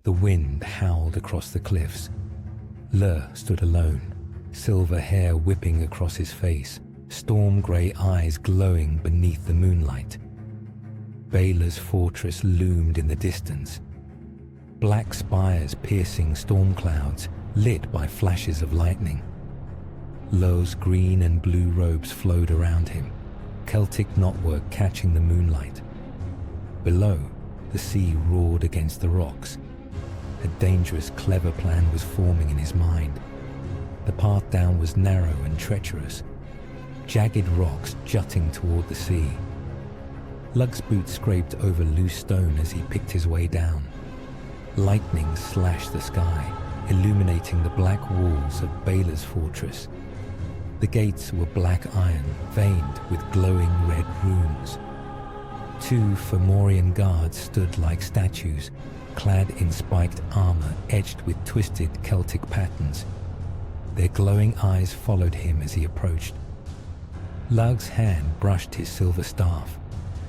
The wind howled across the cliffs. Lugh stood alone, silver hair whipping across his face, storm-grey eyes glowing beneath the moonlight. Balor's fortress loomed in the distance, black spires piercing storm clouds, lit by flashes of lightning. Lugh's green and blue robes flowed around him, Celtic knotwork catching the moonlight. Below, the sea roared against the rocks. A dangerous, clever plan was forming in his mind. The path down was narrow and treacherous, jagged rocks jutting toward the sea. Lugh's boots scraped over loose stone as he picked his way down. Lightning slashed the sky, illuminating the black walls of Balor's fortress. The gates were black iron, veined with glowing red runes. 2 Fomorian guards stood like statues, clad in spiked armor etched with twisted Celtic patterns. Their glowing eyes followed him as he approached. Lugh's hand brushed his silver staff,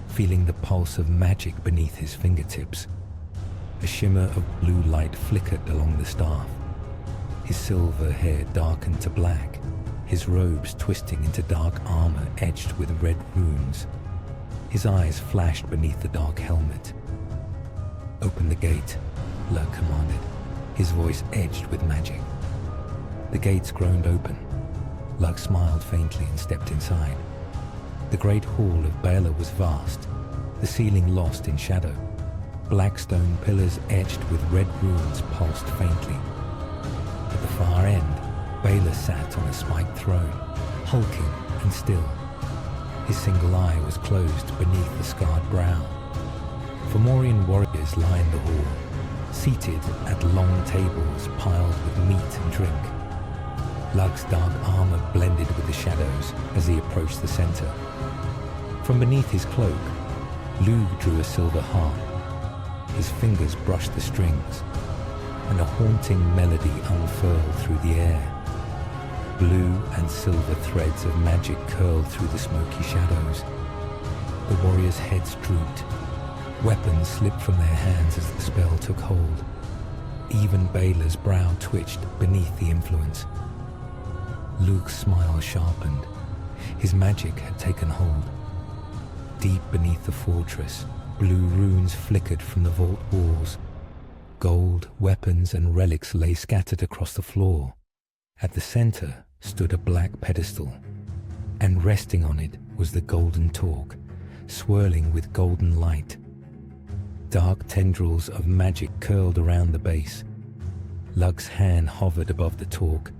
feeling the pulse of magic beneath his fingertips. A shimmer of blue light flickered along the staff. His silver hair darkened to black, his robes twisting into dark armor etched with red runes. His eyes flashed beneath the dark helmet. "Open the gate," Lugh commanded, his voice edged with magic. The gates groaned open. Lugh smiled faintly and stepped inside. The great hall of Balor was vast, the ceiling lost in shadow. Black stone pillars etched with red runes pulsed faintly. At the far end, Balor sat on a spiked throne, hulking and still. His single eye was closed beneath the scarred brow. Fomorian warriors lined the hall, seated at long tables piled with meat and drink. Lugh's dark armor blended with the shadows as he approached the center. From beneath his cloak, Lugh drew a silver harp. His fingers brushed the strings, and a haunting melody unfurled through the air. Blue and silver threads of magic curled through the smoky shadows. The warriors' heads drooped. Weapons slipped from their hands as the spell took hold. Even Balor's brow twitched beneath the influence. Lugh's smile sharpened. His magic had taken hold. Deep beneath the fortress, blue runes flickered from the vault walls. Gold, weapons, and relics lay scattered across the floor. At the center stood a black pedestal, and resting on it was the golden torque, swirling with golden light. Dark tendrils of magic curled around the base. Lugh's hand hovered above the torque.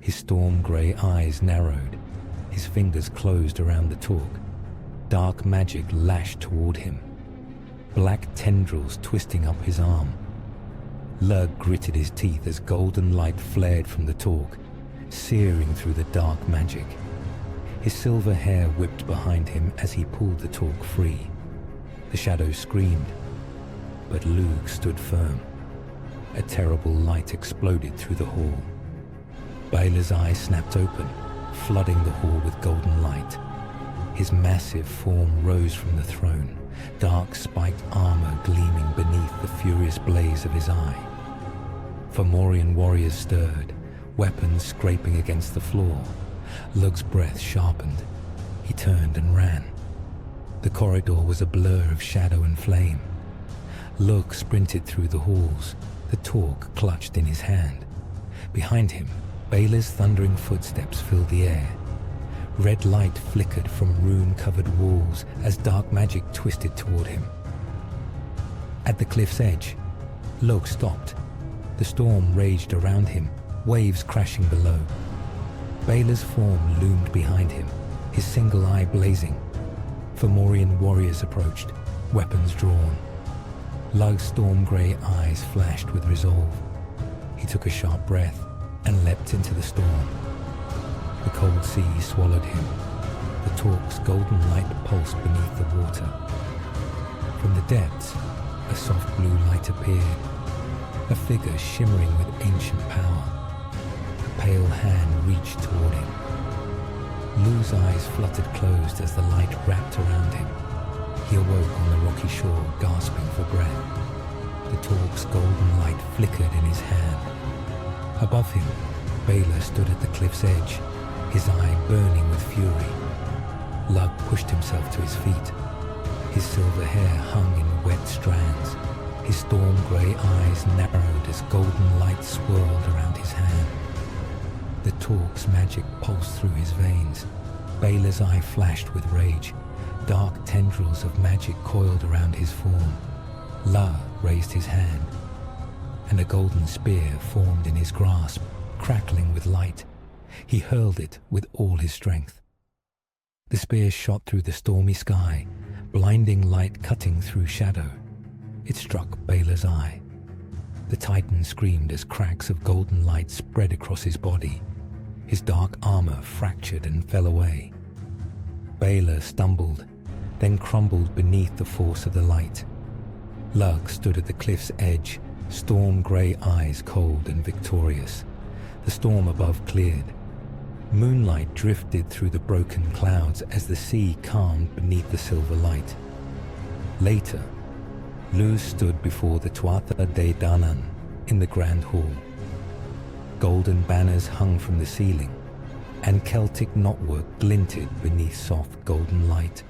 His storm-grey eyes narrowed. His fingers closed around the torque. Dark magic lashed toward him, black tendrils twisting up his arm. Lugh gritted his teeth as golden light flared from the torque, searing through the dark magic. His silver hair whipped behind him as he pulled the torque free. The shadows screamed, but Lugh stood firm. A terrible light exploded through the hall. Balor's eyes snapped open, flooding the hall with golden light. His massive form rose from the throne, dark spiked armor gleaming beneath the furious blaze of his eye. Fomorian warriors stirred, weapons scraping against the floor. Lugh's breath sharpened. He turned and ran. The corridor was a blur of shadow and flame. Lugh sprinted through the halls, the torque clutched in his hand. Behind him, Balor's thundering footsteps filled the air. Red light flickered from rune-covered walls as dark magic twisted toward him. At the cliff's edge, Lugh stopped. The storm raged around him, waves crashing below. Balor's form loomed behind him, his single eye blazing. Fomorian warriors approached, weapons drawn. Lugh's storm-grey eyes flashed with resolve. He took a sharp breath and leapt into the storm. The cold sea swallowed him. The torque's golden light pulsed beneath the water. From the depths, a soft blue light appeared, a figure shimmering with ancient power. A pale hand reached toward him. Lugh's eyes fluttered closed as the light wrapped around him. He awoke on the rocky shore, gasping for breath. The torque's golden light flickered in his hand. Above him, Balor stood at the cliff's edge, his eye burning with fury. Lugh pushed himself to his feet. His silver hair hung in wet strands. His storm-grey eyes narrowed as golden light swirled around his hand. The Torque's magic pulsed through his veins. Balor's eye flashed with rage. Dark tendrils of magic coiled around his form. Lugh raised his hand, and a golden spear formed in his grasp, crackling with light. He hurled it with all his strength. The spear shot through the stormy sky, blinding light cutting through shadow. It struck Balor's eye. The Titan screamed as cracks of golden light spread across his body. His dark armor fractured and fell away. Balor stumbled, then crumbled beneath the force of the light. Lugh stood at the cliff's edge, storm-grey eyes cold and victorious. The storm above cleared. Moonlight drifted through the broken clouds as the sea calmed beneath the silver light. Later, Lugh stood before the Tuatha De Danann in the Grand Hall. Golden banners hung from the ceiling, and Celtic knotwork glinted beneath soft golden light.